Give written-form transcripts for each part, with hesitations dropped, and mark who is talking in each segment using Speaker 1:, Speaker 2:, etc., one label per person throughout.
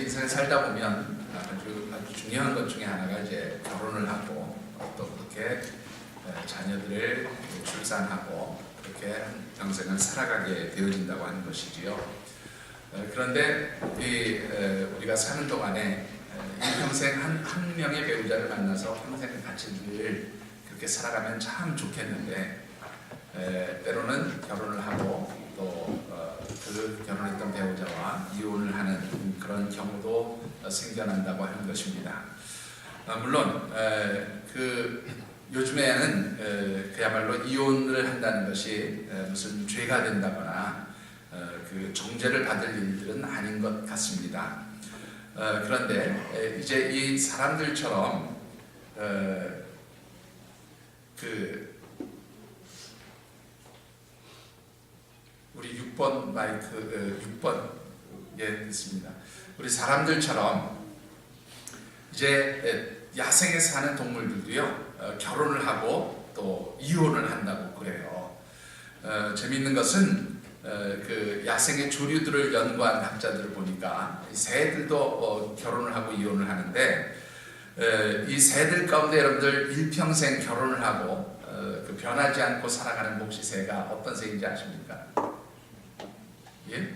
Speaker 1: 인생을 살다 보면 아주 중요한 것 중에 하나가 이제 결혼을 하고 또 그렇게 자녀들을 출산하고 그렇게 평생을 살아가게 되어진다고 하는 것이지요. 그런데 우리가 사는 동안에 일평생 한 명의 배우자를 만나서 평생 같이 늘 그렇게 살아가면 참 좋겠는데 때로는 결혼을 하고 또 그 결혼했던 배우자와 이혼을 하는 그런 경우도 생겨난다고 하는 것입니다. 물론 요즘에는 그야말로 이혼을 한다는 것이 무슨 죄가 된다거나 그 정죄를 받을 일들은 아닌 것 같습니다. 그런데 이제 이 사람들처럼 우리 6번 마이크 6번 있습니다. 우리 사람들처럼 이제 야생에 사는 동물들도요 결혼을 하고 또 이혼을 한다고 그래요. 재미있는 것은 그 야생의 조류들을 연구한 학자들을 보니까 새들도 결혼을 하고 이혼을 하는데 이 새들 가운데 여러분들 일평생 결혼을 하고 그 변하지 않고 살아가는 목시새가 어떤 새인지 아십니까? 예?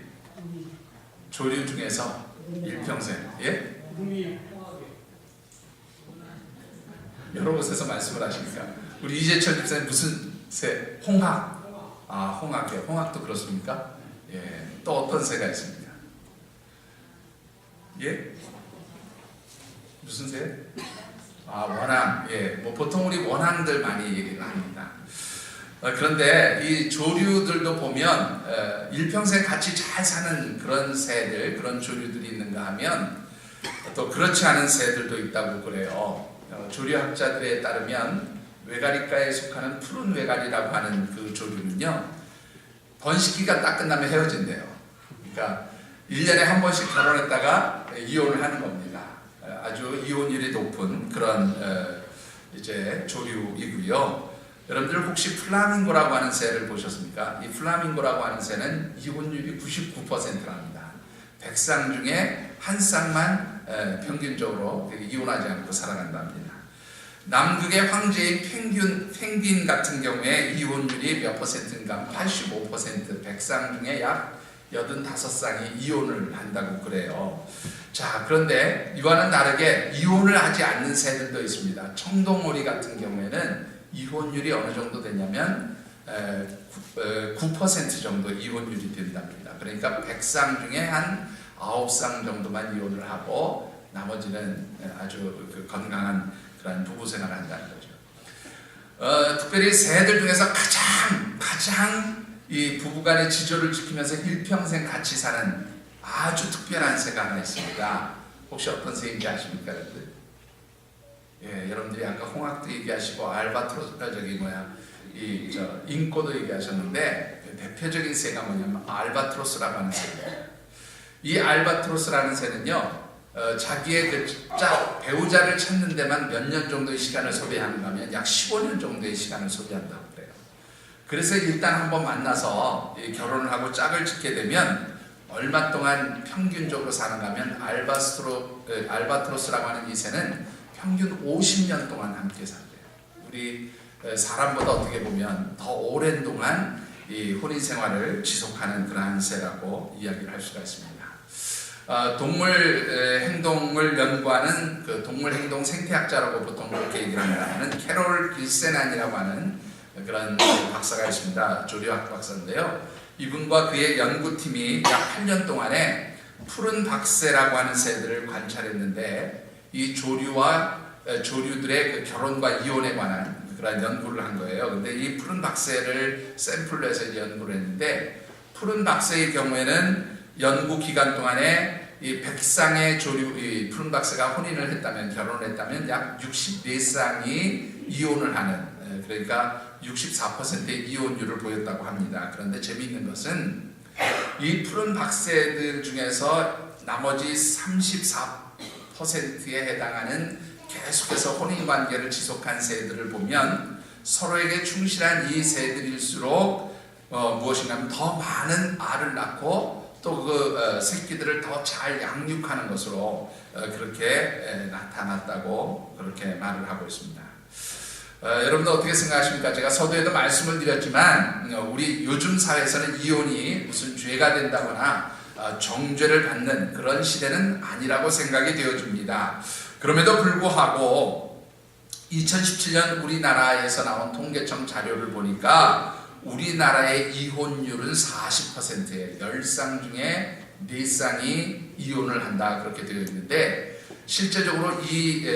Speaker 1: 조류 중에서 일평생 예? 여러 곳에서 말씀을 하십니까? 우리 이재철 집사님 무슨 새? 홍학. 아, 홍학이요. 홍학도 그렇습니까? 예. 또 어떤 새가 있습니까? 예? 무슨 새? 아, 원앙. 예. 뭐 보통 우리 원앙들 많이 얘기를 합니다. 그런데 이 조류들도 보면 일평생 같이 잘 사는 그런 새들, 그런 조류들이 있는가 하면 또 그렇지 않은 새들도 있다고 그래요. 조류학자들에 따르면 외가리과에 속하는 푸른 외가리라고 하는 그 조류는요 번식기가 딱 끝나면 헤어진대요. 그러니까 1년에 한 번씩 결혼했다가 이혼을 하는 겁니다. 아주 이혼율이 높은 그런 이제 조류이고요. 여러분들 혹시 플라밍고라고 하는 새를 보셨습니까? 이 플라밍고라고 하는 새는 이혼율이 99%랍니다. 100쌍 중에 한 쌍만 평균적으로 이혼하지 않고 살아간답니다. 남극의 황제인 펭귄 같은 경우에 이혼율이 몇 퍼센트인가? 85%, 100쌍 중에 약 85쌍이 이혼을 한다고 그래요. 자, 그런데 이와는 다르게 이혼을 하지 않는 새들도 있습니다. 청동오리 같은 경우에는 이혼율이 어느 정도 되냐면 9% 정도 이혼율이 된답니다. 그러니까 100쌍 중에 한 9쌍 정도만 이혼을 하고 나머지는 아주 건강한 그런 부부 생활을 한다는 거죠. 특별히 새들 중에서 가장 이 부부간의 지조를 지키면서 일평생 같이 사는 아주 특별한 새가 하나 있습니다. 혹시 어떤 새인지 아십니까, 여러분들? 예, 여러분들이 아까 홍학도 얘기하시고 알바트로스 인꼬도 얘기하셨는데 대표적인 새가 뭐냐면 알바트로스라고 하는 새예요. 이 알바트로스라는 새는요. 자기의 배우자를 찾는 데만 몇 년 정도의 시간을 소비하는가 하면 약 15년 정도의 시간을 소비한다고 그래요. 그래서 일단 한번 만나서 결혼을 하고 짝을 짓게 되면 얼마 동안 평균적으로 사는가 하면 알바트로스라고 하는 이 새는 평균 50년 동안 함께 산대요. 우리 사람보다 어떻게 보면 더 오랜 동안 이 혼인 생활을 지속하는 그러한 새라고 이야기를 할 수가 있습니다. 동물 행동을 연구하는 그 동물 행동 생태학자라고 보통 그렇게 얘기를 합니다. 캐롤 길세난이라고 하는 그런 박사가 있습니다. 조류학 박사인데요. 이분과 그의 연구팀이 약 8년 동안에 푸른 박새라고 하는 새들을 관찰했는데 이 조류들의 그 결혼과 이혼에 관한 그런 연구를 한 거예요. 근데 이 푸른 박새를 샘플로 해서 연구를 했는데 푸른 박새의 경우에는 연구 기간 동안에 이 100쌍의 이 푸른 박새가 혼인을 했다면, 결혼을 했다면 약 64쌍이 이혼을 하는, 그러니까 64%의 이혼율을 보였다고 합니다. 그런데 재미있는 것은 이 푸른 박새들 중에서 나머지 34%에 해당하는 계속해서 혼인 관계를 지속한 새들을 보면 서로에게 충실한 이 새들일수록 무엇인가 하면 더 많은 알을 낳고 또 그 새끼들을 더 잘 양육하는 것으로 그렇게 나타났다고 그렇게 말을 하고 있습니다. 여러분들 어떻게 생각하십니까? 제가 서두에도 말씀을 드렸지만 우리 요즘 사회에서는 이혼이 무슨 죄가 된다거나 정죄를 받는 그런 시대는 아니라고 생각이 되어집니다. 그럼에도 불구하고 2017년 우리나라에서 나온 통계청 자료를 보니까 우리나라의 이혼율은 40%예요. 10쌍 중에 4쌍이 이혼을 한다 그렇게 되어 있는데 실제적으로 이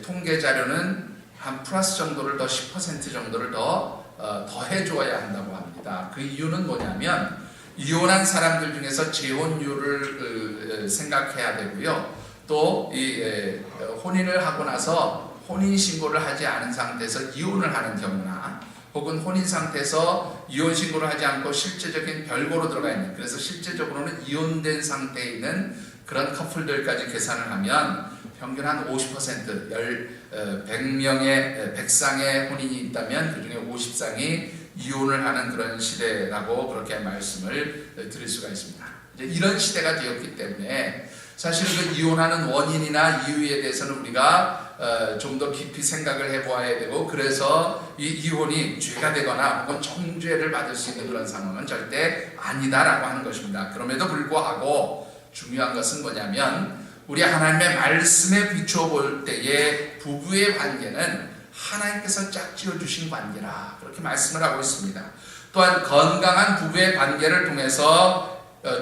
Speaker 1: 통계 자료는 한 플러스 정도를 더 10% 정도를 더해 줘야 한다고 합니다. 그 이유는 뭐냐면 이혼한 사람들 중에서 재혼율을 생각해야 되고요. 또 이 혼인을 하고 나서 혼인 신고를 하지 않은 상태에서 이혼을 하는 경우나 혹은 혼인 상태에서 이혼 신고를 하지 않고 실제적인 별거로 들어가 있는, 그래서 실제적으로는 이혼된 상태에 있는 그런 커플들까지 계산을 하면 평균 한 50%, 100쌍의 혼인이 있다면 그 중에 50쌍이 이혼을 하는 그런 시대라고 그렇게 말씀을 드릴 수가 있습니다. 이제 이런 시대가 되었기 때문에 사실 그 이혼하는 원인이나 이유에 대해서는 우리가 좀 더 깊이 생각을 해보아야 되고, 그래서 이 이혼이 죄가 되거나 혹은 정죄를 받을 수 있는 그런 상황은 절대 아니다라고 하는 것입니다. 그럼에도 불구하고 중요한 것은 뭐냐면 우리 하나님의 말씀에 비추어 볼 때에 부부의 관계는 하나님께서 짝지어 주신 관계라 그렇게 말씀을 하고 있습니다. 또한 건강한 부부의 관계를 통해서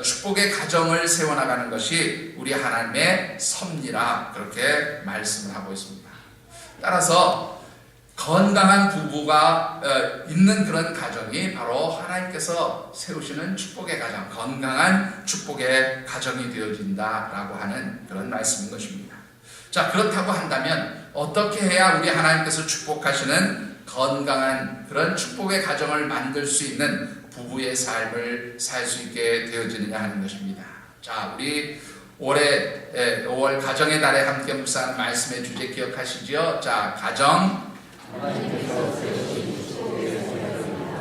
Speaker 1: 축복의 가정을 세워나가는 것이 우리 하나님의 섭리라 그렇게 말씀을 하고 있습니다. 따라서 건강한 부부가 있는 그런 가정이 바로 하나님께서 세우시는 축복의 가정, 건강한 축복의 가정이 되어진다라고 하는 그런 말씀인 것입니다. 자, 그렇다고 한다면 어떻게 해야 우리 하나님께서 축복하시는 건강한 그런 축복의 가정을 만들 수 있는 부부의 삶을 살 수 있게 되어지느냐 하는 것입니다. 자, 우리 올해 5월 가정의 달에 함께 묵상한 말씀의 주제 기억하시죠? 자, 가정.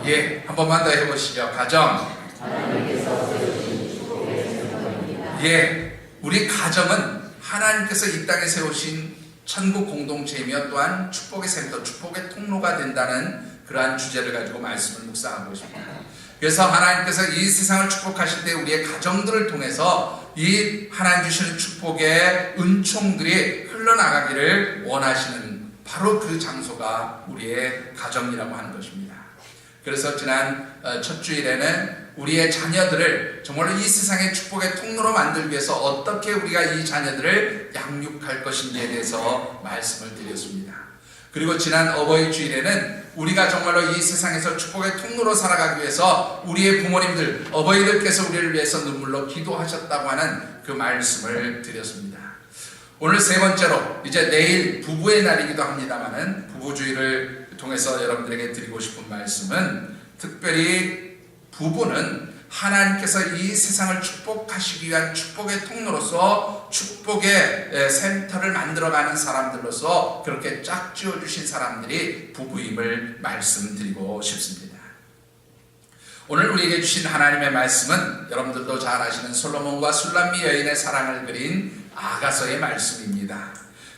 Speaker 1: 예, 한 번만 더 해보시죠. 가정. 예, 우리 가정은 하나님께서 이 땅에 세우신 천국 공동체이며 또한 축복의 센터, 축복의 통로가 된다는 그러한 주제를 가지고 말씀을 묵상하고 있습니다. 그래서 하나님께서 이 세상을 축복하실 때 우리의 가정들을 통해서 이 하나님 주시는 축복의 은총들이 흘러나가기를 원하시는 바로 그 장소가 우리의 가정이라고 하는 것입니다. 그래서 지난 첫 주일에는 우리의 자녀들을 정말로 이 세상의 축복의 통로로 만들기 위해서 어떻게 우리가 이 자녀들을 양육할 것인지에 대해서 말씀을 드렸습니다. 그리고 지난 어버이 주일에는 우리가 정말로 이 세상에서 축복의 통로로 살아가기 위해서 우리의 부모님들, 어버이들께서 우리를 위해서 눈물로 기도하셨다고 하는 그 말씀을 드렸습니다. 오늘 세 번째로 이제 내일 부부의 날이기도 합니다만은 부부주의를 통해서 여러분들에게 드리고 싶은 말씀은 특별히 부부는 하나님께서 이 세상을 축복하시기 위한 축복의 통로로서 축복의 센터를 만들어가는 사람들로서 그렇게 짝지어 주신 사람들이 부부임을 말씀드리고 싶습니다. 오늘 우리에게 주신 하나님의 말씀은 여러분들도 잘 아시는 솔로몬과 술람미 여인의 사랑을 그린 아가서의 말씀입니다.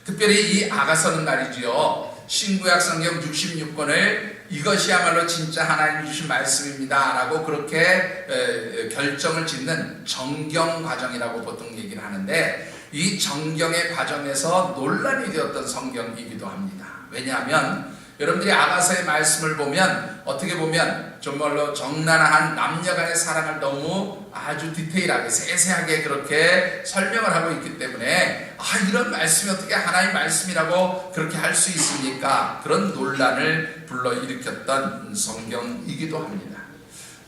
Speaker 1: 특별히 이 아가서는 말이지요, 신구약 성경 66권을 이것이야말로 진짜 하나님 주신 말씀입니다 라고 그렇게 결정을 짓는 정경 과정이라고 보통 얘기를 하는데, 이 정경의 과정에서 논란이 되었던 성경이기도 합니다. 왜냐하면 여러분들이 아가서의 말씀을 보면 어떻게 보면 정말로 정나라한 남녀간의 사랑을 너무 아주 디테일하게 세세하게 그렇게 설명을 하고 있기 때문에 이런 말씀이 어떻게 하나님의 말씀이라고 그렇게 할 수 있습니까? 그런 논란을 불러일으켰던 성경이기도 합니다.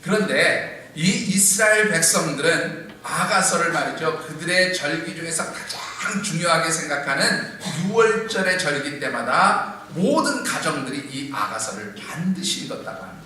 Speaker 1: 그런데 이 이스라엘 백성들은 아가서를 말이죠, 그들의 절기 중에서 가장 중요하게 생각하는 6월절의 절기 때마다 모든 가정들이 이 아가서를 반드시 읽었다고 합니다.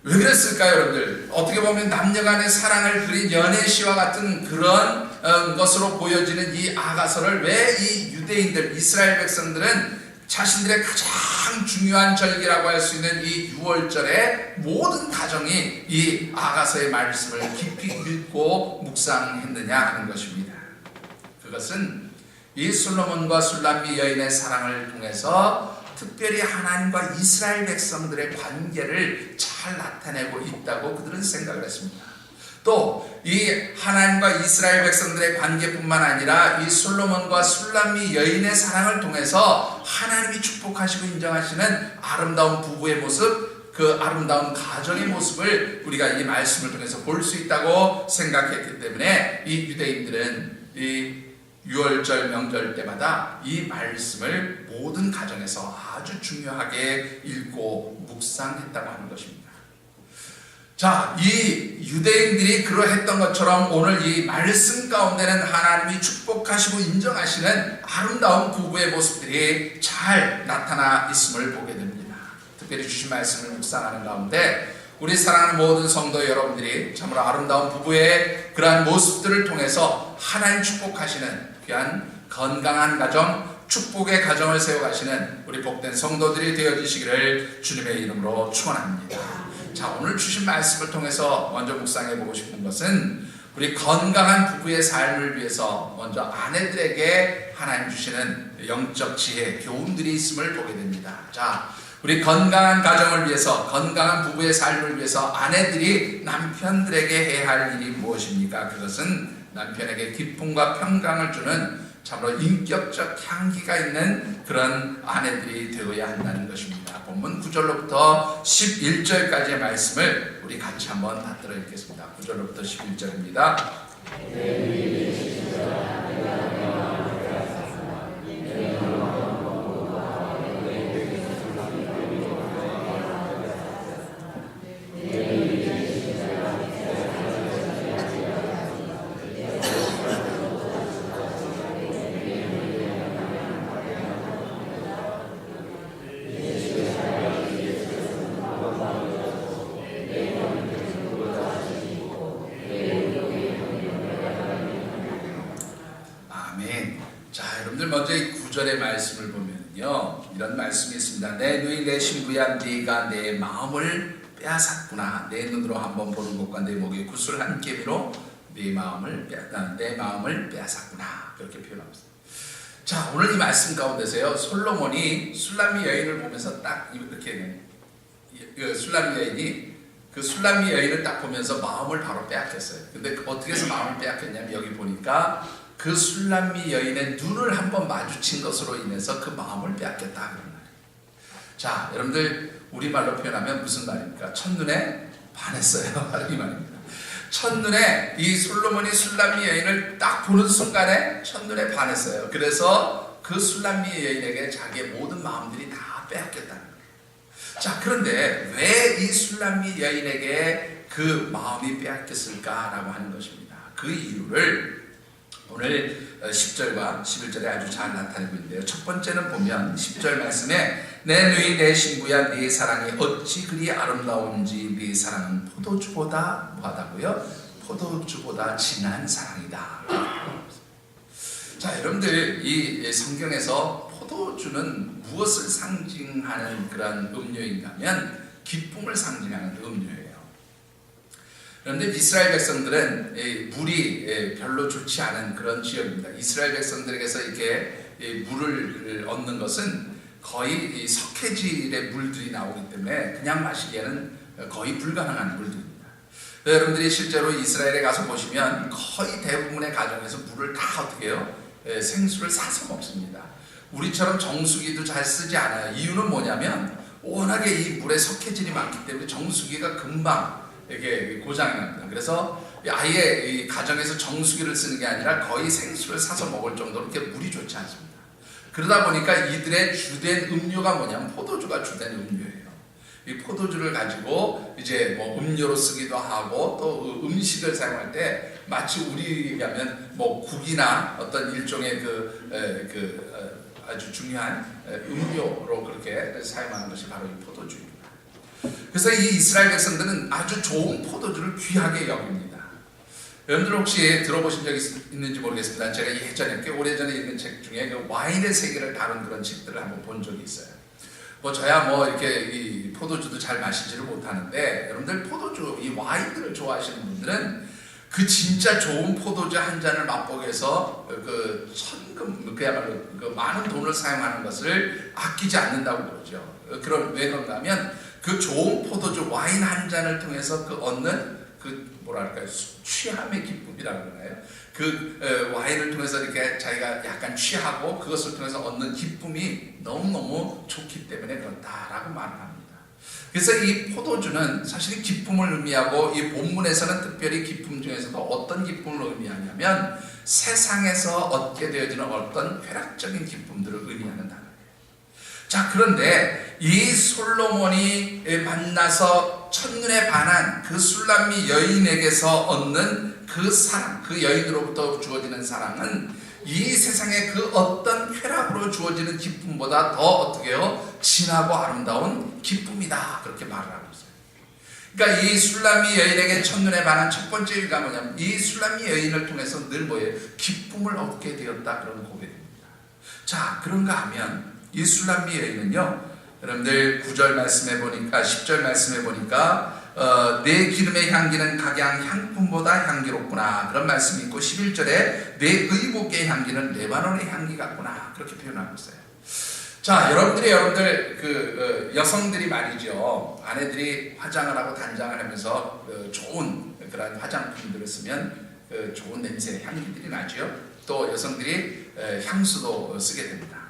Speaker 1: 왜 그랬을까요, 여러분들? 어떻게 보면 남녀간의 사랑을 그린 연애시와 같은 그런 것으로 보여지는 이 아가서를 왜 이 유대인들, 이스라엘 백성들은 자신들의 가장 중요한 절기라고 할 수 있는 이 6월절에 모든 가정이 이 아가서의 말씀을 깊이 읽고 묵상했느냐 하는 것입니다. 그것은 이 솔로몬과 술람미 여인의 사랑을 통해서 특별히 하나님과 이스라엘 백성들의 관계를 잘 나타내고 있다고 그들은 생각을 했습니다. 또 이 하나님과 이스라엘 백성들의 관계뿐만 아니라 이 솔로몬과 술람미 여인의 사랑을 통해서 하나님이 축복하시고 인정하시는 아름다운 부부의 모습, 그 아름다운 가정의 모습을 우리가 이 말씀을 통해서 볼 수 있다고 생각했기 때문에 이 유대인들은 이 6월절 명절 때마다 이 말씀을 모든 가정에서 아주 중요하게 읽고 묵상했다고 하는 것입니다. 자, 이 유대인들이 그러했던 것처럼 오늘 이 말씀 가운데는 하나님이 축복하시고 인정하시는 아름다운 부부의 모습들이 잘 나타나 있음을 보게 됩니다. 특별히 주신 말씀을 묵상하는 가운데 우리 사랑하는 모든 성도 여러분들이 참으로 아름다운 부부의 그러한 모습들을 통해서 하나님 축복하시는 귀한 건강한 가정, 축복의 가정을 세워가시는 우리 복된 성도들이 되어주시기를 주님의 이름으로 축원합니다. 자, 오늘 주신 말씀을 통해서 먼저 묵상해 보고 싶은 것은 우리 건강한 부부의 삶을 위해서 먼저 아내들에게 하나님 주시는 영적 지혜, 교훈들이 있음을 보게 됩니다. 자, 우리 건강한 가정을 위해서, 건강한 부부의 삶을 위해서 아내들이 남편들에게 해야 할 일이 무엇입니까? 그것은 남편에게 기쁨과 평강을 주는 참으로 인격적 향기가 있는 그런 아내들이 되어야 한다는 것입니다. 본문 9절로부터 11절까지의 말씀을 우리 같이 한번 받들어 읽겠습니다. 9절로부터 11절입니다. 먼저 이 9절의 말씀을 보면요, 이런 말씀이 있습니다. 내 누이 내 신부야, 네가 내 마음을 빼앗았구나. 내 눈으로 한번 보는 것과 내 목에 구슬한 깨비로 내 마음을 빼앗았구나. 그렇게 표현합니다. 자, 오늘 이 말씀 가운데서요, 솔로몬이 술람미 여인을 보면서 딱 이렇게 술람미 여인이 그 술람미 여인을 딱 보면서 마음을 바로 빼앗겼어요. 근데 어떻게 해서 마음을 빼앗겼냐면 여기 보니까 그 술람미 여인의 눈을 한번 마주친 것으로 인해서 그 마음을 빼앗겼다 그런 말이에요. 자, 여러분들 우리말로 표현하면 무슨 말입니까? 첫눈에 반했어요. 이 말입니다. 첫눈에 이 솔로몬이 술람미 여인을 딱 보는 순간에 첫눈에 반했어요. 그래서 그 술람미 여인에게 자기의 모든 마음들이 다 빼앗겼다는 거예요. 자, 그런데 왜 이 술람미 여인에게 그 마음이 빼앗겼을까라고 하는 것입니다. 그 이유를 오늘 10절과 11절에 아주 잘 나타내고 있는데요. 첫 번째는 보면 10절 말씀에 내 누이 내 신부야 네 사랑이 어찌 그리 아름다운지 네 사랑은 포도주보다 뭐하다고요? 포도주보다 진한 사랑이다. 자, 여러분들 이 성경에서 포도주는 무엇을 상징하는 그런 음료인가 하면 기쁨을 상징하는 음료예요. 그런데 이스라엘 백성들은 물이 별로 좋지 않은 그런 지역입니다. 이스라엘 백성들에게서 이렇게 물을 얻는 것은 거의 석회질의 물들이 나오기 때문에 그냥 마시기에는 거의 불가능한 물들입니다. 여러분들이 실제로 이스라엘에 가서 보시면 거의 대부분의 가정에서 물을 다 어떻게 해요? 생수를 사서 먹습니다. 우리처럼 정수기도 잘 쓰지 않아요. 이유는 뭐냐면 워낙에 이 물에 석회질이 많기 때문에 정수기가 금방 이게 고장이 납니다. 그래서 아예 이 가정에서 정수기를 쓰는 게 아니라 거의 생수를 사서 먹을 정도로 이렇게 물이 좋지 않습니다. 그러다 보니까 이들의 주된 음료가 뭐냐면 포도주가 주된 음료예요. 이 포도주를 가지고 이제 뭐 음료로 쓰기도 하고 또 음식을 사용할 때 마치 우리라면 뭐 국이나 어떤 일종의 아주 중요한 음료로 그렇게 사용하는 것이 바로 이 포도주입니다. 그래서 이 이스라엘 백성들은 아주 좋은 포도주를 귀하게 여깁니다. 여러분들 혹시 들어보신 적 있는지 모르겠습니다. 제가 예전에 꽤 오래전에 읽은 책 중에 그 와인의 세계를 다룬 그런 책들을 한번 본 적이 있어요. 뭐 저야 뭐 이렇게 이 포도주도 잘 마시지를 못하는데, 여러분들 포도주, 이 와인들을 좋아하시는 분들은 그 진짜 좋은 포도주 한 잔을 맛보기 위해서 그 천금, 그야말로 그 많은 돈을 사용하는 것을 아끼지 않는다고 그러죠. 그럼 왜 그런가 하면 그 좋은 포도주 와인 한 잔을 통해서 그 얻는 그 뭐랄까요, 취함의 기쁨이라고 그러나요? 그 와인을 통해서 이렇게 자기가 약간 취하고 그것을 통해서 얻는 기쁨이 너무너무 좋기 때문에 그렇다라고 말을 합니다. 그래서 이 포도주는 사실 기쁨을 의미하고, 이 본문에서는 특별히 기쁨 중에서도 어떤 기쁨을 의미하냐면 세상에서 얻게 되어지는 어떤 쾌락적인 기쁨들을 의미하는 단어예요. 자, 그런데 이 솔로몬이 만나서 첫눈에 반한 그 술람미 여인에게서 얻는 그 사랑, 그 여인으로부터 주어지는 사랑은 이 세상의 그 어떤 쾌락으로 주어지는 기쁨보다 더 어떻게 해요? 진하고 아름다운 기쁨이다, 그렇게 말을 하고 있어요. 그러니까 이 술람미 여인에게 첫눈에 반한 첫 번째 이유가 뭐냐면 이 술람미 여인을 통해서 늘 뭐예요? 기쁨을 얻게 되었다, 그런 고백입니다. 자, 그런가 하면 이 술람미 여인은요, 여러분들 9절 말씀해 보니까, 10절 말씀해 보니까 내 기름의 향기는 각양 향품보다 향기롭구나, 그런 말씀이 있고, 11절에 내 의복의 향기는 레바논의 향기 같구나, 그렇게 표현하고 있어요. 자, 여러분들 그 여성들이 말이죠, 아내들이 화장을 하고 단장을 하면서 좋은 그런 화장품들을 쓰면 좋은 냄새, 향기들이 나죠. 또 여성들이 향수도 쓰게 됩니다.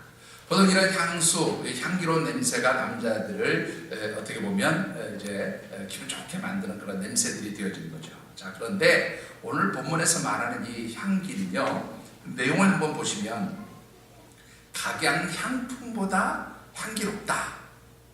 Speaker 1: 보통 이런 향수, 향기로운 냄새가 남자들을 어떻게 보면 이제 기분 좋게 만드는 그런 냄새들이 되어지는 거죠. 자, 그런데 오늘 본문에서 말하는 이 향기는요, 내용을 한번 보시면 각양 향품보다 향기롭다,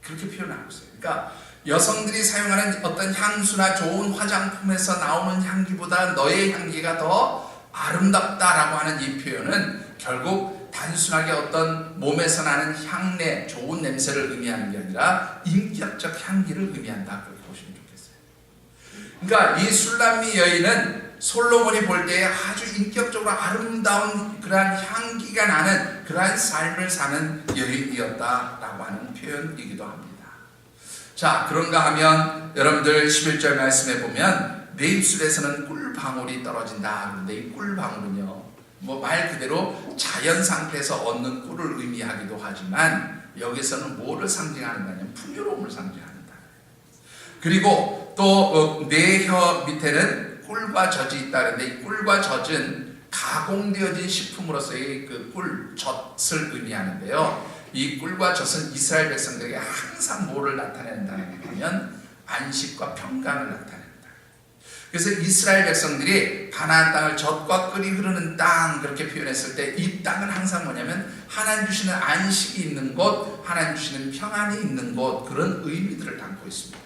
Speaker 1: 그렇게 표현하고 있어요. 그러니까 여성들이 사용하는 어떤 향수나 좋은 화장품에서 나오는 향기보다 너의 향기가 더 아름답다라고 하는 이 표현은 결국 단순하게 어떤 몸에서 나는 향내, 좋은 냄새를 의미하는 게 아니라 인격적 향기를 의미한다, 그렇게 보시면 좋겠어요. 그러니까 이 술람미 여인은 솔로몬이 볼 때에 아주 인격적으로 아름다운 그러한 향기가 나는 그러한 삶을 사는 여인이었다라고 하는 표현이기도 합니다. 자, 그런가 하면 여러분들 11절 말씀에 보면 내 입술에서는 꿀방울이 떨어진다. 그런데 이 꿀방울은요, 뭐 말 그대로 자연 상태에서 얻는 꿀을 의미하기도 하지만 여기서는 뭐를 상징하는 거냐면 풍요로움을 상징한다. 그리고 또 내 혀 밑에는 꿀과 젖이 있다. 그런데 이 꿀과 젖은 가공되어진 식품으로서의 그 꿀젖을 의미하는데요, 이 꿀과 젖은 이스라엘 백성들에게 항상 뭐를 나타낸다는 거냐면 안식과 평강을 나타낸다. 그래서 이스라엘 백성들이 가나안 땅을 젖과 꿀이 흐르는 땅, 그렇게 표현했을 때 이 땅은 항상 뭐냐면 하나님 주시는 안식이 있는 곳, 하나님 주시는 평안이 있는 곳, 그런 의미들을 담고 있습니다.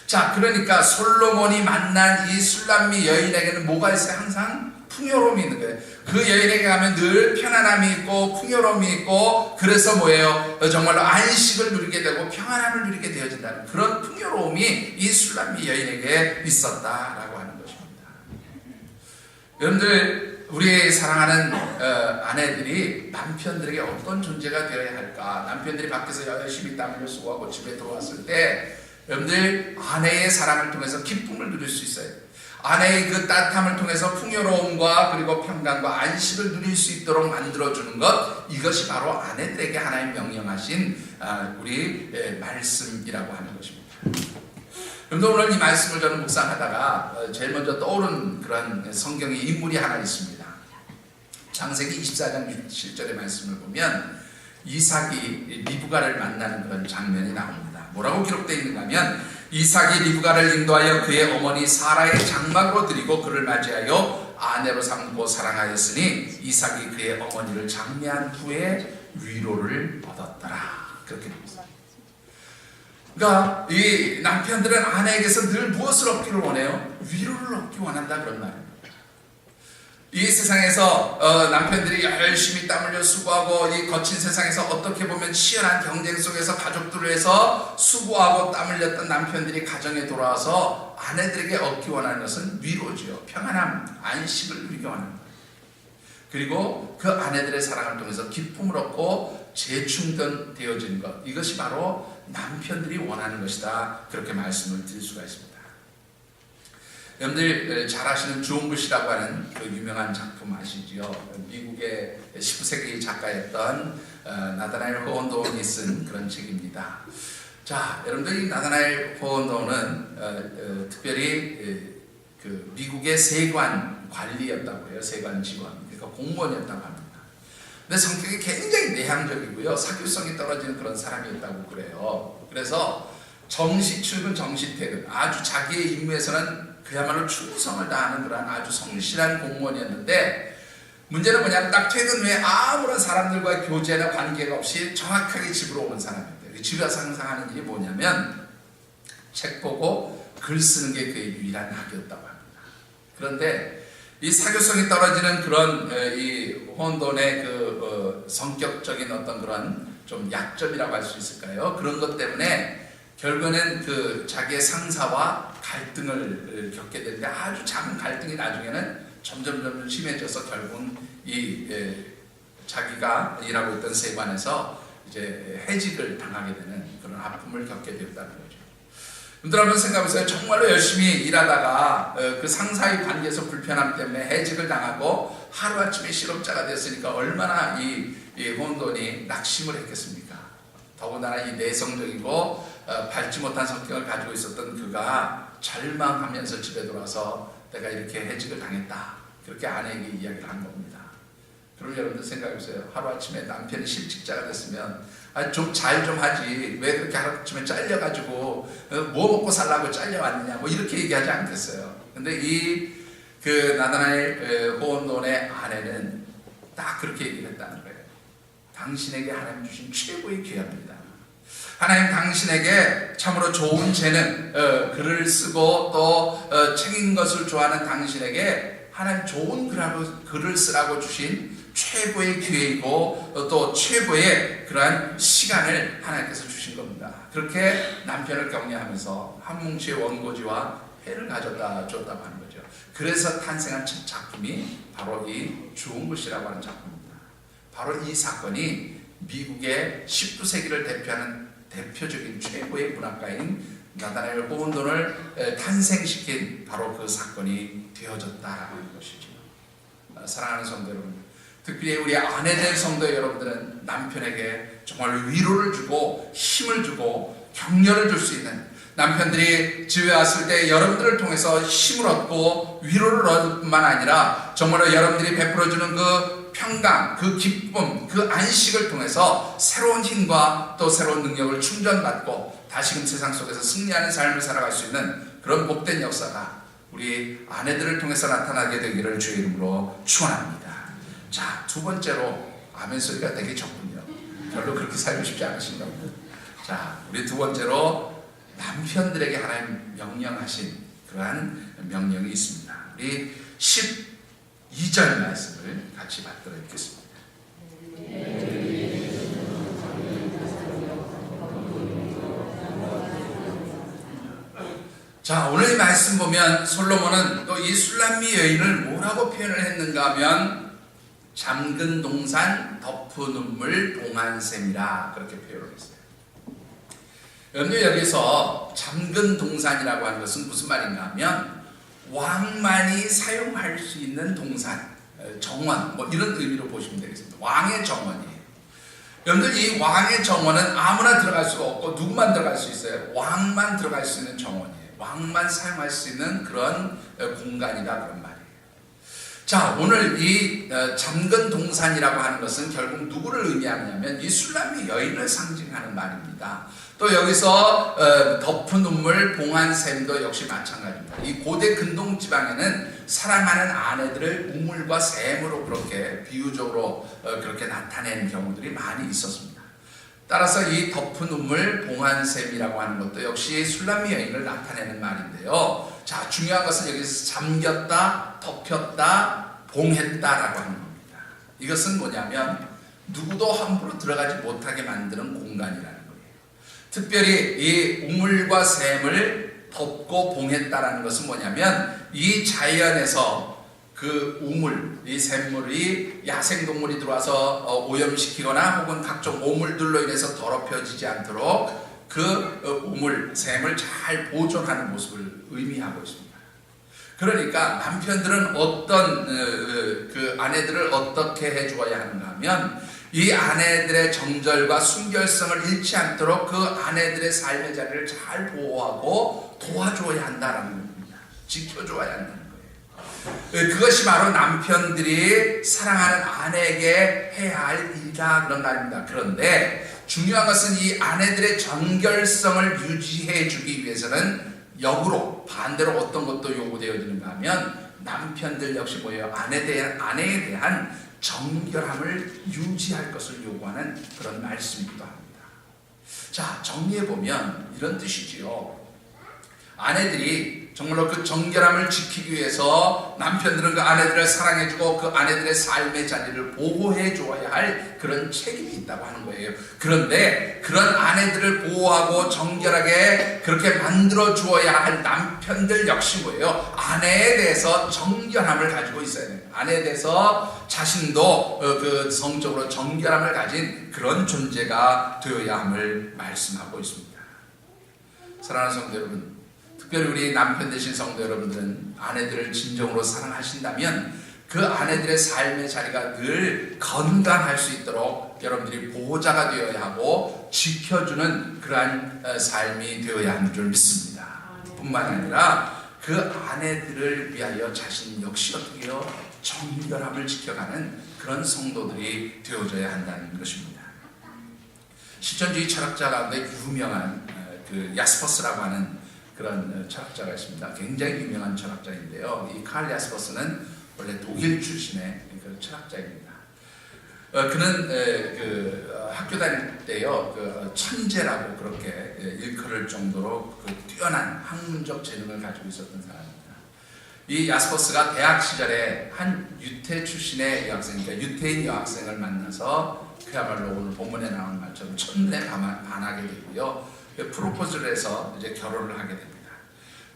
Speaker 1: 자, 그러니까 솔로몬이 만난 이 술람미 여인에게는 뭐가 있어요? 항상 풍요로움이 있는 거예요. 그 여인에게 가면 늘 편안함이 있고 풍요로움이 있고, 그래서 뭐예요? 정말로 안식을 누리게 되고 평안함을 누리게 되어진다는 그런 풍요로움이 이 술람미 여인에게 있었다라고 하는 것입니다. 여러분들, 우리 사랑하는 아내들이 남편들에게 어떤 존재가 되어야 할까? 남편들이 밖에서 열심히 땀을 수고하고 집에 들어왔을 때 여러분들 아내의 사랑을 통해서 기쁨을 누릴 수 있어요. 아내의 그 따뜻함을 통해서 풍요로움과 그리고 평강과 안식을 누릴 수 있도록 만들어주는 것, 이것이 바로 아내들에게 하나님 명령하신 우리 말씀이라고 하는 것입니다. 여러분, 오늘 이 말씀을 저는 묵상하다가 제일 먼저 떠오른 그런 성경의 인물이 하나 있습니다. 창세기 24장 7절의 말씀을 보면 이삭이 리브가를 만나는 그런 장면이 나옵니다. 뭐라고 기록되어 있는가 하면 이삭이 리브가를 인도하여 그의 어머니 사라의 장막으로 드리고 그를 맞이하여 아내로 삼고 사랑하였으니 이삭이 그의 어머니를 장례한 후에 위로를 얻었더라, 그렇게 됩니다. 그러니까 이 남편들은 아내에게서 늘 무엇을 얻기를 원해요? 위로를 얻기 원한다, 그런 말입니다. 이 세상에서 남편들이 열심히 땀 흘려 수고하고 이 거친 세상에서 어떻게 보면 치열한 경쟁 속에서 가족들을 위해서 수고하고 땀 흘렸던 남편들이 가정에 돌아와서 아내들에게 얻기 원하는 것은 위로지요. 평안함, 안식을 누리기 원하는 거예요. 그리고 그 아내들의 사랑을 통해서 기쁨을 얻고 재충전되어지는 것, 이것이 바로 남편들이 원하는 것이다. 그렇게 말씀을 드릴 수가 있습니다. 여러분들 잘 아시는 주홍글씨라고 하는 그 유명한 작품 아시지요? 미국의 19세기 작가였던 나다나엘 호원도운이 쓴 그런 책입니다. 자, 여러분들 이 나다나엘 호원도운은 특별히 그 미국의 세관 관리였다고 해요. 세관 직원, 그러니까 공무원이었다고 합니다. 근데 성격이 굉장히 내향적이고요, 사교성이 떨어지는 그런 사람이었다고 그래요. 그래서 정시 출근, 정시 퇴근, 아주 자기의 임무에서는 그야말로 충성을 다하는 그런 아주 성실한 공무원이었는데, 문제는 뭐냐면 딱 퇴근 후에 아무런 사람들과의 교제나 관계가 없이 정확하게 집으로 오는 사람이었대요. 집에 와서 항상 하는 일이 뭐냐면 책 보고 글 쓰는 게 그의 유일한 학이었다고 합니다. 그런데 이 사교성이 떨어지는 그런 이 호원도운의 그 성격적인 어떤 그런 좀 약점이라고 할 수 있을까요? 그런 것 때문에 결국에는 그 자기의 상사와 갈등을 겪게 되는데, 아주 작은 갈등이 나중에는 점점 심해져서 결국은 이 자기가 일하고 있던 세관에서 이제 해직을 당하게 되는 그런 아픔을 겪게 되었다는 거죠. 여러분들 한번 생각해보세요. 정말로 열심히 일하다가 그 상사의 관계에서 불편함 때문에 해직을 당하고 하루아침에 실업자가 됐으니까 얼마나 이 호원도운이 낙심을 했겠습니까? 더군다나 이 내성적이고 밝지 못한 성격을 가지고 있었던 그가 절망하면서 집에 돌아서 내가 이렇게 해직을 당했다, 그렇게 아내에게 이야기를 한 겁니다. 그럼 여러분들 생각해보세요. 하루아침에 남편이 실직자가 됐으면 좀 잘 좀 하지, 왜 그렇게 하루아침에 잘려가지고 뭐 먹고 살라고 잘려왔느냐, 뭐 이렇게 얘기하지 않겠어요. 근데 이 그 나다나엘 호원도운의 아내는 딱 그렇게 얘기를 했다는 거예요. 당신에게 하나님 주신 최고의 기회입니다. 하나님 당신에게 참으로 좋은 재능, 글을 쓰고 또 책 읽는 것을 좋아하는 당신에게 하나님 좋은 글을 쓰라고 주신 최고의 기회이고 또 최고의 그러한 시간을 하나님께서 주신 겁니다. 그렇게 남편을 격려하면서 한 뭉치의 원고지와 회를 가져다 줬다고 하는 거죠. 그래서 탄생한 첫 작품이 바로 이 주홍글씨라고 하는 작품입니다. 바로 이 사건이 미국의 19세기를 대표하는 대표적인 최고의 문학가인 나다나엘 호원도운을 탄생시킨 바로 그 사건이 되어졌다라고 하는 것이죠. 사랑하는 성도 여러분, 특별히 우리 아내된 성도 여러분들은 남편에게 정말 위로를 주고 힘을 주고 격려를 줄 수 있는, 남편들이 집에 왔을 때 여러분들을 통해서 힘을 얻고 위로를 얻을 뿐만 아니라 정말로 여러분들이 베풀어주는 그 평강, 그 기쁨, 그 안식을 통해서 새로운 힘과 또 새로운 능력을 충전받고 다시금 세상 속에서 승리하는 삶을 살아갈 수 있는 그런 복된 역사가 우리 아내들을 통해서 나타나게 되기를 주의 이름으로 축원합니다. 자, 두 번째로 아멘 소리가 되게 적군요. 별로 그렇게 살고 싶지 않으신가 보다. 자, 우리 두 번째로 남편들에게 하나님 명령하신 그러한 명령이 있습니다. 우리 12절 말씀을 같이 받들어 읽겠습니다. 자, 오늘 이 말씀 보면 솔로몬은 또 이 술람미 여인을 뭐라고 표현을 했는가 하면 잠근 동산, 덮은 눈물, 봉한샘이라 그렇게 표현을 했어요. 여러분, 여기서 잠근 동산이라고 하는 것은 무슨 말인가 하면 왕만이 사용할 수 있는 동산, 정원, 뭐 이런 의미로 보시면 되겠습니다. 왕의 정원이에요. 여러분들, 이 왕의 정원은 아무나 들어갈 수가 없고 누구만 들어갈 수 있어요? 왕만 들어갈 수 있는 정원이에요. 왕만 사용할 수 있는 그런 공간이다, 그런 말이에요. 자, 오늘 이 잠근 동산이라고 하는 것은 결국 누구를 의미하냐면 이 술람미 여인을 상징하는 말입니다. 또 여기서 덮은 눈물, 봉한샘도 역시 마찬가지입니다. 이 고대 근동 지방에는 사랑하는 아내들을 우물과 샘으로 그렇게 비유적으로 그렇게 나타낸 경우들이 많이 있었습니다. 따라서 이 덮은 눈물, 봉한샘이라고 하는 것도 역시 술람미 여인을 나타내는 말인데요. 자, 중요한 것은 여기서 잠겼다, 덮였다, 봉했다라고 하는 겁니다. 이것은 뭐냐면 누구도 함부로 들어가지 못하게 만드는 공간이라는 거예요. 특별히 이 우물과 샘을 덮고 봉했다라는 것은 뭐냐면 이 자연에서 그 우물, 이 샘물이 야생동물이 들어와서 오염시키거나 혹은 각종 오물들로 인해서 더럽혀지지 않도록 그 우물, 샘을 잘 보존하는 모습을 의미하고 있습니다. 그러니까 남편들은 어떤 그 아내들을 어떻게 해주어야 하는가 하면 이 아내들의 정절과 순결성을 잃지 않도록 그 아내들의 삶의 자리를 잘 보호하고 도와줘야 한다는 겁니다. 지켜줘야 한다는 거예요. 그것이 바로 남편들이 사랑하는 아내에게 해야 할 일이다 그런 말입니다. 그런데 중요한 것은 이 아내들의 정결성을 유지해 주기 위해서는 역으로 반대로 어떤 것도 요구되어지는가 하면 남편들 역시 뭐예요? 아내에 대한 정결함을 유지할 것을 요구하는 그런 말씀이기도 합니다. 자, 정리해보면 이런 뜻이지요. 아내들이 정말로 그 정결함을 지키기 위해서 남편들은 그 아내들을 사랑해주고 그 아내들의 삶의 자리를 보호해 주어야 할 그런 책임이 있다고 하는 거예요. 그런데 그런 아내들을 보호하고 정결하게 그렇게 만들어 주어야 할 남편들 역시 뭐예요? 아내에 대해서 정결함을 가지고 있어야 돼요. 아내에 대해서 자신도 그 성적으로 정결함을 가진 그런 존재가 되어야 함을 말씀하고 있습니다. 사랑하는 성도 여러분, 특별히 우리 남편 되신 성도 여러분들은 아내들을 진정으로 사랑하신다면 그 아내들의 삶의 자리가 늘 건강할 수 있도록 여러분들이 보호자가 되어야 하고 지켜주는 그러한 삶이 되어야 하는 줄 믿습니다. 뿐만 아니라 그 아내들을 위하여 자신 역시 어떻게 해요? 정결함을 지켜가는 그런 성도들이 되어져야 한다는 것입니다. 실존주의 철학자 가운데 유명한 그 야스퍼스라고 하는 그런 철학자가 있습니다. 굉장히 유명한 철학자인데요. 이 칼 야스퍼스는 원래 독일 출신의 그 철학자입니다. 그는 그 학교 다닐 때요, 그 천재라고 그렇게 일컬을 정도로 그 뛰어난 학문적 재능을 가지고 있었던 사람입니다. 이 야스퍼스가 대학 시절에 한 유태 출신의 여학생, 그러니까 유태인 여학생을 만나서 그야말로 오늘 본문에 나온 말처럼 첫눈에 반하게 되고요. 프로포즈를 해서 이제 결혼을 하게 됩니다.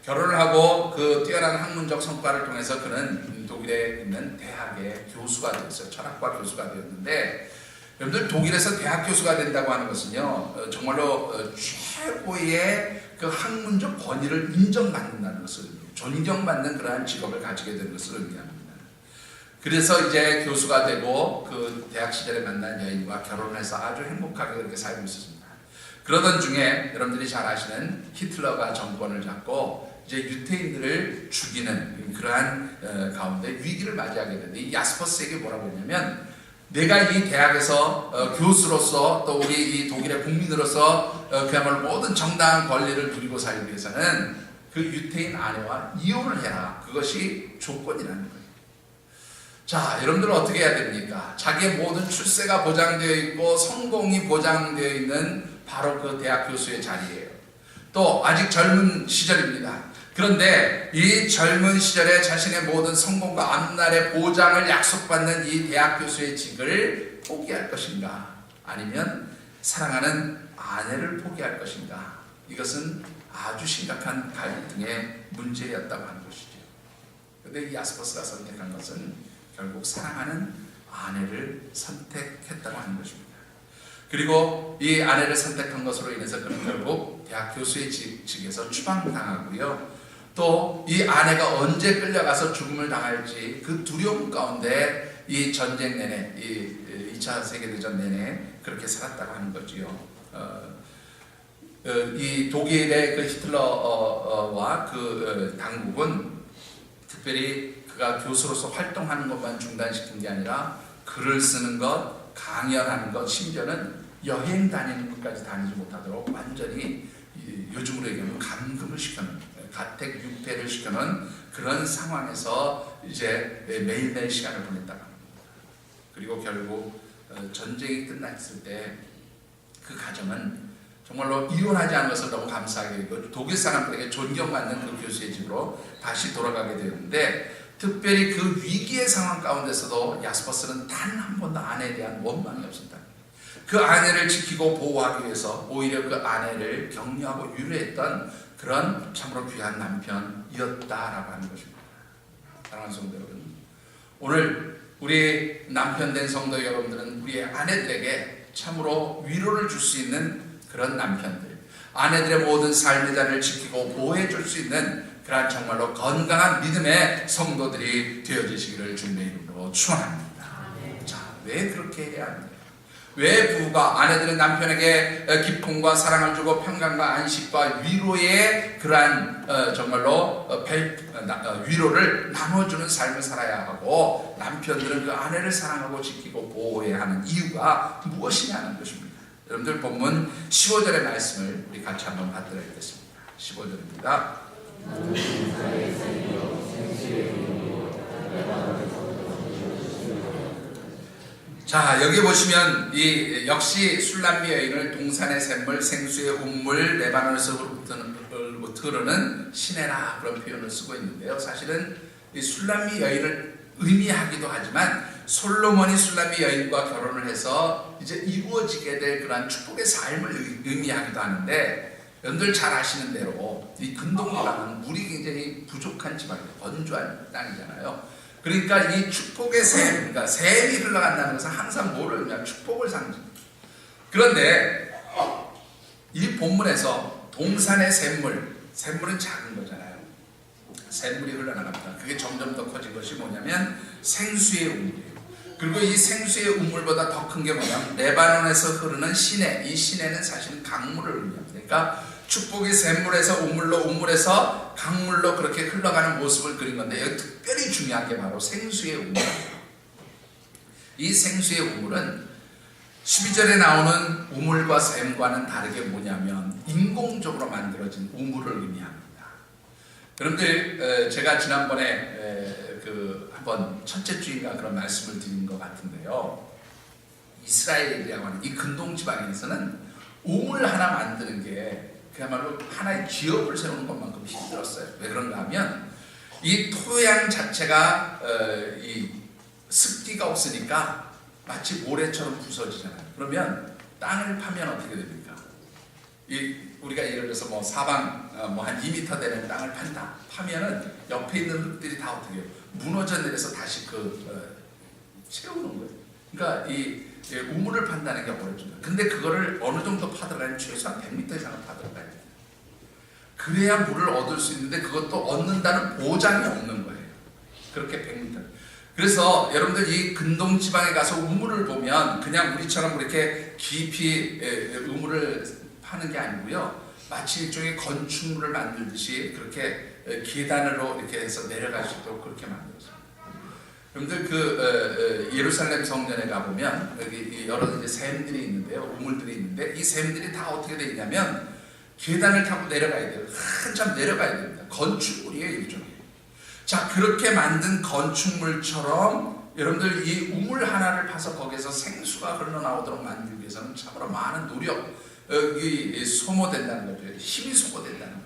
Speaker 1: 결혼을 하고 그 뛰어난 학문적 성과를 통해서 그는 독일에 있는 대학의 교수가 되었어요. 철학과 교수가 되었는데, 여러분들 독일에서 대학 교수가 된다고 하는 것은요, 정말로 최고의 그 학문적 권위를 인정받는다는 것을, 존경받는 그러한 직업을 가지게 되는 것을 의미합니다. 그래서 이제 교수가 되고 그 대학 시절에 만난 여인과 결혼을 해서 아주 행복하게 그렇게 살고 있었습니다. 그러던 중에 여러분들이 잘 아시는 히틀러가 정권을 잡고 이제 유태인들을 죽이는 그러한 가운데 위기를 맞이하게 되는데, 이 야스퍼스에게 뭐라고 했냐면, 내가 이 대학에서 교수로서 또 우리 이 독일의 국민으로서 그야말로 모든 정당한 권리를 누리고 살기 위해서는 그 유태인 아내와 이혼을 해라. 그것이 조건이라는 거예요. 자, 여러분들은 어떻게 해야 됩니까? 자기의 모든 출세가 보장되어 있고 성공이 보장되어 있는 바로 그 대학 교수의 자리예요. 또 아직 젊은 시절입니다. 그런데 이 젊은 시절에 자신의 모든 성공과 앞날의 보장을 약속받는 이 대학 교수의 직을 포기할 것인가? 아니면 사랑하는 아내를 포기할 것인가? 이것은 아주 심각한 갈등의 문제였다고 하는 것이죠. 그런데 이 야스퍼스가 선택한 것은 결국 사랑하는 아내를 선택했다고 하는 것입니다. 그리고 이 아내를 선택한 것으로 인해서 그는 결국 대학 교수의 직에서 추방당하고요. 또 이 아내가 언제 끌려가서 죽음을 당할지 그 두려움 가운데 이 전쟁 내내, 이 2차 세계대전 내내 그렇게 살았다고 하는 거지요. 이 독일의 그 히틀러와 그 당국은 특별히 그가 교수로서 활동하는 것만 중단시킨 게 아니라 글을 쓰는 것, 강연하는 것, 심지어는 여행 다니는 것까지 다니지 못하도록 완전히 요즘으로 얘기하면 감금을 시켜놓은, 가택 유폐를 시켜놓은 그런 상황에서 이제 매일매일 시간을 보냈다고 합니다. 그리고 결국 전쟁이 끝났을 때 그 가정은 정말로 이혼하지 않은 것을 너무 감사하게 되고 독일 사람들에게 존경받는 그 교수의 집으로 다시 돌아가게 되었는데, 특별히 그 위기의 상황 가운데서도 야스퍼스는 단 한 번도 아내에 대한 원망이 없었다. 그 아내를 지키고 보호하기 위해서 오히려 그 아내를 격려하고 위로했던 그런 참으로 귀한 남편이었다라고 하는 것입니다. 사랑하는 성도 여러분, 오늘 우리 남편 된 성도 여러분들은 우리의 아내들에게 참으로 위로를 줄 수 있는 그런 남편들, 아내들의 모든 삶의 자리를 지키고 보호해 줄 수 있는 그러한 정말로 건강한 믿음의 성도들이 되어지시기를 주님의 이름으로 축원합니다. 자, 왜 그렇게 해야 합니까? 왜 부부가 아내들은 남편에게 기쁨과 사랑을 주고 평강과 안식과 위로의 그러한 정말로 위로를 나눠주는 삶을 살아야 하고, 남편들은 그 아내를 사랑하고 지키고 보호해야 하는 이유가 무엇이냐는 것입니다. 여러분들 본문 15절의 말씀을 우리 같이 한번 받들어야겠습니다. 15절입니다. 자, 여기 보시면 이 역시 술람미 여인을 동산의 샘물, 생수의 운물, 레바논에서 흐르는 시내라 그런 표현을 쓰고 있는데요. 사실은 이 술람미 여인을 의미하기도 하지만 솔로몬이 술람미 여인과 결혼을 해서 이제 이루어지게 될 그런 축복의 삶을 의미하기도 하는데, 여러분들 잘 아시는 대로 이 근동지방은 물이 굉장히 부족한 지방이에요. 건조한 땅이잖아요. 그러니까 이 축복의 샘, 그러니까 샘이 흘러간다는 것은 항상 뭐를 의미하면 축복을 상징합니다. 그런데 이 본문에서 동산의 샘물, 샘물은 작은 거잖아요. 샘물이 흘러나갑니다. 그게 점점 더 커진 것이 뭐냐면 생수의 우물이에요. 그리고 이 생수의 우물보다 더 큰 게 뭐냐면 레바논에서 흐르는 시내, 이 시내는 사실은 강물을 의미합니다. 그러니까 축복의 샘물에서 우물로, 우물에서 강물로 그렇게 흘러가는 모습을 그린 건데, 여기 특별히 중요한 게 바로 생수의 우물이에요. 이 생수의 우물은 12절에 나오는 우물과 샘과는 다르게 뭐냐면 인공적으로 만들어진 우물을 의미합니다. 여러분들, 제가 지난번에 한번 첫째 주인가 그런 말씀을 드린 것 같은데요. 이스라엘이라고 하는 이 근동지방에서는 우물 하나 만드는 게 그야말로 하나의 기업을 세우는 것만큼 힘들었어요. 왜 그런가 하면 이 토양 자체가 이 습기가 없으니까 마치 모래처럼 부서지잖아요. 그러면 땅을 파면 어떻게 됩니까? 우리가 예를 들어서 뭐 사방 한 2m 되는 땅을 파면은 옆에 있는 흙들이 다 어떻게 해요? 무너져 내려서 다시 채우는 거예요. 그러니까 이 우물을 판다는 게 어렵습니다. 근데 그거를 어느 정도 파들어가면 최소한 100m 이상을 파들어가야 돼요. 그래야 물을 얻을 수 있는데 그것도 얻는다는 보장이 없는 거예요. 그렇게 100m. 그래서 여러분들 이 근동지방에 가서 우물을 보면 그냥 우리처럼 그렇게 깊이 우물을 파는 게 아니고요. 마치 일종의 건축물을 만들듯이 그렇게 계단으로 이렇게 해서 내려갈 수 있도록 그렇게 만들었어요. 여러분들 예루살렘 성전에 가보면 여기 여러 이제 샘들이 있는데요, 우물들이 있는데 이 샘들이 다 어떻게 되어 있냐면 계단을 타고 내려가야 돼요. 한참 내려가야 됩니다. 건축물이에요, 일종의. 자, 그렇게 만든 건축물처럼 여러분들 이 우물 하나를 파서 거기에서 생수가 흘러나오도록 만들기 위해서는 참으로 많은 노력이 소모된다는 거죠. 힘이 소모된다는 거예요.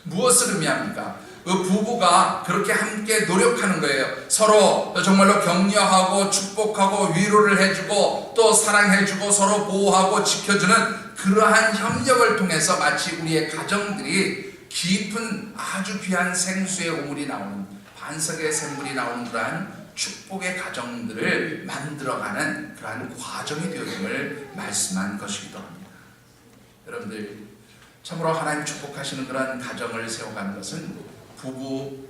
Speaker 1: 무엇을 의미합니까? 그 부부가 그렇게 함께 노력하는 거예요. 서로 정말로 격려하고 축복하고 위로를 해주고 또 사랑해주고 서로 보호하고 지켜주는 그러한 협력을 통해서 마치 우리의 가정들이 깊은 아주 귀한 생수의 우물이 나오는, 반석의 샘물이 나오는 그러한 축복의 가정들을 만들어가는 그러한 과정이 되어짐을 말씀한 것이기도 합니다. 여러분들, 참으로 하나님 축복하시는 그러한 가정을 세워가는 것은 부부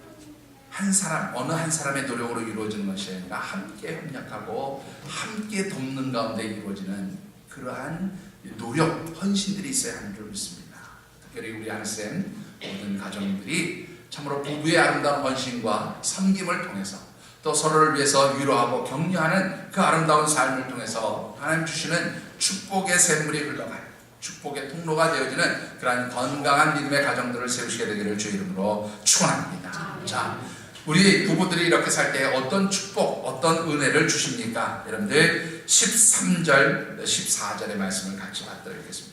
Speaker 1: 한 사람, 어느 한 사람의 노력으로 이루어지는 것이 아니라 함께 협력하고 함께 돕는 가운데 이루어지는 그러한 노력, 헌신들이 있어야 하는 줄 믿습니다. 특별히 우리 안쌤 모든 가정들이 참으로 부부의 아름다운 헌신과 섬김을 통해서 또 서로를 위해서 위로하고 격려하는 그 아름다운 삶을 통해서 하나님 주시는 축복의 샘물이 흘러가요. 축복의 통로가 되어지는 그러한 건강한 믿음의 가정들을 세우시게 되기를 주의 이름으로 축원합니다. 자, 우리 부부들이 이렇게 살 때 어떤 축복, 어떤 은혜를 주십니까? 여러분들 13절, 14절의 말씀을 같이 받들겠습니다.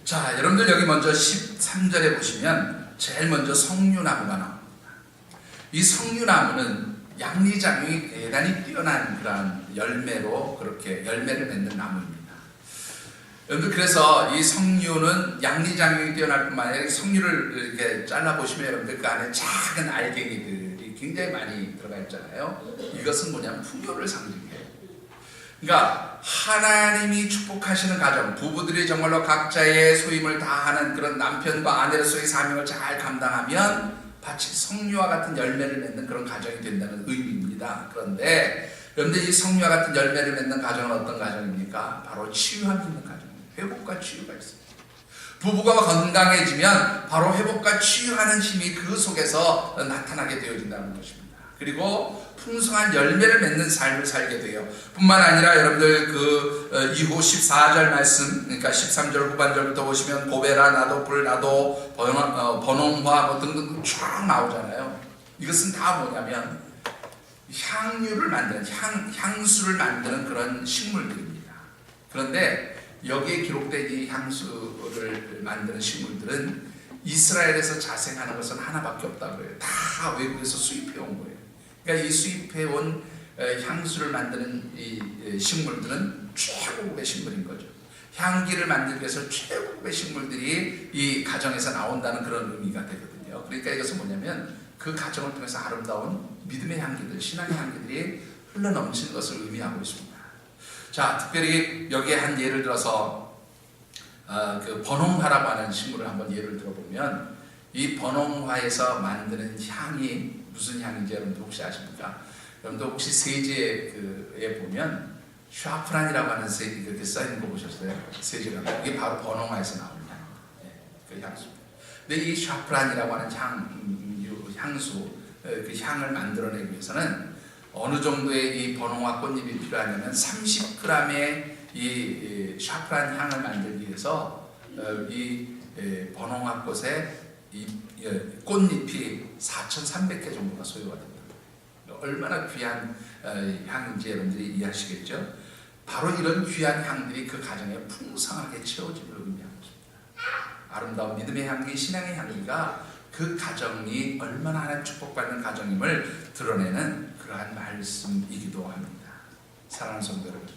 Speaker 1: 자, 여러분들 여기 먼저 13절에 보시면 제일 먼저 석류나무가 나옵니다. 이 석류나무는 양리작용이 대단히 뛰어난 그런 열매로 그렇게 열매를 맺는 나무입니다. 여러분들 그래서 이 석류는 양리작용이 뛰어날 뿐만 아니라 석류를 이렇게 잘라보시면 여러분들 그 안에 작은 알갱이들이 굉장히 많이 들어가 있잖아요. 이것은 뭐냐면 풍요를 상징해요. 그러니까 하나님이 축복하시는 가정, 부부들이 정말로 각자의 소임을 다하는 그런 남편과 아내로서의 사명을 잘 감당하면 마치 석류와 같은 열매를 맺는 그런 가정이 된다는 의미입니다. 그런데 여러분들 이 석류와 같은 열매를 맺는 가정은 어떤 가정입니까? 바로 치유함 있는 가정입니다. 회복과 치유가 있습니다. 부부가 건강해지면 바로 회복과 치유하는 힘이 그 속에서 나타나게 되어진다는 것입니다. 그리고 풍성한 열매를 맺는 삶을 살게 돼요. 뿐만 아니라 여러분들 그 이후 14절 말씀, 그러니까 13절 후반절부터 보시면 고베라 나도 불나도 번홍화 뭐 등등 쫙 나오잖아요. 이것은 다 뭐냐면 향유를 만드는 향수를 만드는 그런 식물들입니다. 그런데 여기에 기록된 이 향수를 만드는 식물들은 이스라엘에서 자생하는 것은 하나밖에 없다고 해요. 다 외국에서 수입해 온 거예요. 그러니까 이 수입해온 향수를 만드는 이 식물들은 최고급의 식물인 거죠. 향기를 만들기 위해서 최고급의 식물들이 이 가정에서 나온다는 그런 의미가 되거든요. 그러니까 이것은 뭐냐면 그 가정을 통해서 아름다운 믿음의 향기들, 신앙의 향기들이 흘러넘치는 것을 의미하고 있습니다. 자, 특별히 여기에 한 예를 들어서 그 번홍화라고 하는 식물을 한번 예를 들어보면 이 번홍화에서 만드는 향이 무슨 향인지 여러분들 혹시 아십니까? 여러분들 혹시 세제에 보면 샤프란이라고 하는 세제 이렇게 써있는 거 보셨어요? 세제가 이게 바로 번홍화에서 나옵니다. 그 향수입니다. 근데 이 샤프란이라고 하는 향수 그 향을 만들어내기 위해서는 어느 정도의 이 번홍화 꽃잎이 필요하냐면 30g의 이 샤프란 향을 만들기 위해서 이 번홍화 꽃에 이 꽃잎이 4,300개 정도가 소요가 됩니다. 얼마나 귀한 향인지 여러분들이 이해하시겠죠? 바로 이런 귀한 향들이 그 가정에 풍성하게 채워짐을 의미하고 있습니다. 아름다운 믿음의 향기, 신앙의 향기가 그 가정이 얼마나 하나님 축복받는 가정임을 드러내는 그러한 말씀이기도 합니다. 사랑하는 성도 여러분,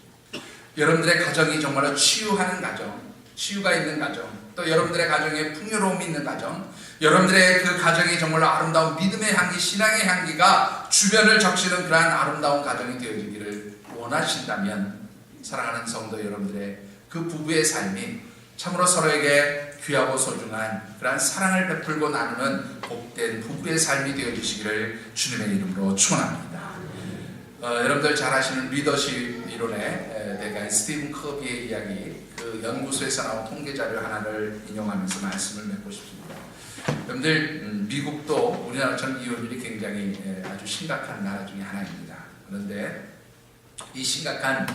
Speaker 1: 여러분들의 가정이 정말로 치유하는 가정, 치유가 있는 가정, 또 여러분들의 가정에 풍요로움이 있는 가정, 여러분들의 그 가정이 정말로 아름다운 믿음의 향기, 신앙의 향기가 주변을 적시는 그러한 아름다운 가정이 되어지기를 원하신다면 사랑하는 성도 여러분들의 그 부부의 삶이 참으로 서로에게 귀하고 소중한 그러한 사랑을 베풀고 나누는 복된 부부의 삶이 되어주시기를 주님의 이름으로 축원합니다. 여러분들 잘 아시는 리더십 이론의 대가인 스티븐 커비의 이야기, 그 연구소에서 나온 통계 자료 하나를 인용하면서 말씀을 맺고 싶습니다. 여러분들 미국도 우리나라처럼 이혼율이 굉장히 아주 심각한 나라 중에 하나입니다. 그런데 이 심각한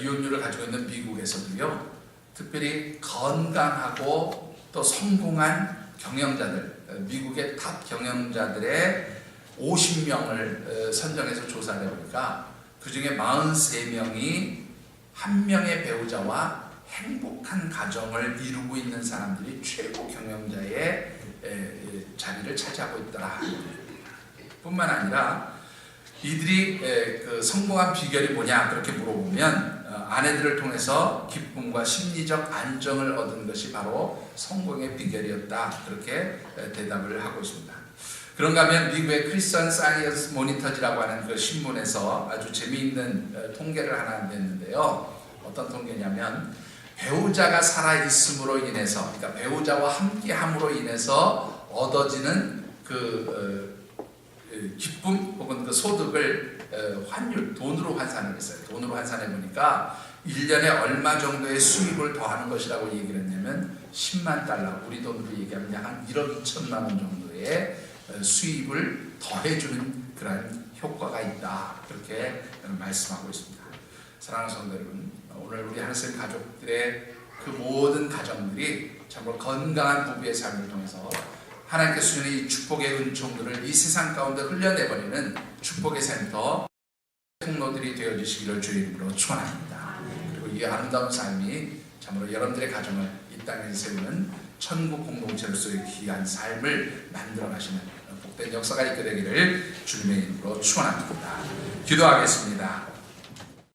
Speaker 1: 이혼율을 가지고 있는 미국에서도요, 특별히 건강하고 또 성공한 경영자들, 미국의 탑 경영자들의 50명을 선정해서 조사를 해보니까 그 중에 43명이 한 명의 배우자와 행복한 가정을 이루고 있는 사람들이 최고 경영자의 자리를 차지하고 있더라. 뿐만 아니라 이들이 그 성공한 비결이 뭐냐 그렇게 물어보면 아내들을 통해서 기쁨과 심리적 안정을 얻은 것이 바로 성공의 비결이었다, 그렇게 대답을 하고 있습니다. 그런가 하면 미국의 크리스천 사이언스 모니터지라고 하는 그 신문에서 아주 재미있는 통계를 하나 냈는데요. 어떤 통계냐면 배우자가 살아있음으로 인해서, 그러니까 배우자와 함께함으로 인해서 얻어지는 기쁨 혹은 그 소득을 환율, 돈으로 환산을 했어요. 돈으로 환산해 보니까 1년에 얼마 정도의 수입을 더하는 것이라고 얘기를 했냐면 10만 달러, 우리 돈으로 얘기하면 약 한 1억 2천만 원 정도의 수입을 더해주는 그런 효과가 있다, 그렇게 말씀하고 있습니다. 사랑하는 성도 여러분, 오늘 우리 하늘색 가족들의 그 모든 가정들이 참으로 건강한 부부의 삶을 통해서 하나님께서 주는 이 축복의 은총들을 이 세상 가운데 흘려내버리는 축복의 센터 통로들이 되어주시기를 주의 이름으로 축원합니다. 그리고 이 아름다운 삶이 참으로 여러분들의 가정을 이 땅에 세우는 천국 공동체로서의 귀한 삶을 만들어 가시는 복된 역사가 있게 되기를 주님의 이름으로 축원합니다. 기도하겠습니다.